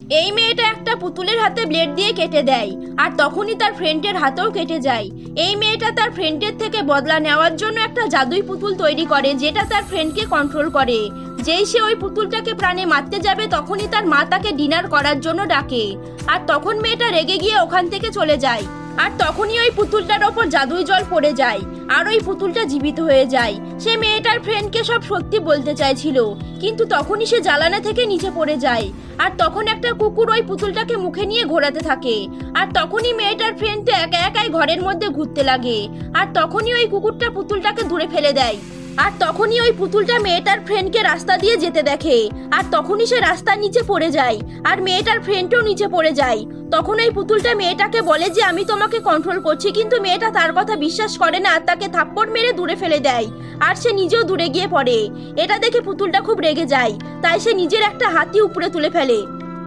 এই মেয়েটা একটা পুতুলের হাতে ব্লেড দিয়ে কেটে দেয়, আর তখনই তার ফ্রেন্ডের হাতেও কেটে যায়। এই মেয়েটা তার ফ্রেন্ডের থেকে বদলা নেওয়ার জন্য একটা জাদুই পুতুল তৈরি করে, যেটা তার ফ্রেন্ডকে কন্ট্রোল করে। যেই সে ওই পুতুলটাকে প্রাণে মারতে যাবে, তখনই তার মা তাকে ডিনার করার জন্য ডাকে। আর তখন মেয়েটা রেগে গিয়ে ওখান থেকে চলে যায়। আর তখনই ওই পুতুলটার ওপর জাদুই জল পড়ে যায়, আর ওই পুতুলটা জীবিত হয়ে যায়। সে মেয়েটার ফ্রেন্ডকে সব সত্যি বলতে চাইছিল, কিন্তু তখনই সে জ্বালানা থেকে নিচে পড়ে যায়। আর তখন একটা কুকুর ওই পুতুলটাকে মুখে নিয়ে ঘোরাতে থাকে। আর তখনই মেয়েটার ফ্রেন্ড তো একা একাই ঘরের মধ্যে ঘুরতে লাগে। আর তখনই ওই কুকুরটা পুতুলটাকে দূরে ফেলে দেয়। আর তখনই ওই পুতুলটা মেয়েটার ফ্রেন্ডকে রাস্তা দিয়ে যেতে দেখে। আর তখনই সে রাস্তার নিচে পড়ে যায়, আর মেয়েটার ফ্রেন্ডও নিচে পড়ে যায়। তখন ওই পুতুলটা মেয়েটাকে বলে যে আমি তোমাকে কন্ট্রোল করছি, কিন্তু মেয়েটা তার কথা বিশ্বাস করে না, আর তাকে থাপ্পড় মেরে দূরে ফেলে দেয়। আর সে নিজেও দূরে গিয়ে পড়ে। এটা দেখে পুতুলটা খুব রেগে যায়, তাই সে নিজের একটা হাতি উপরে তুলে ফেলে।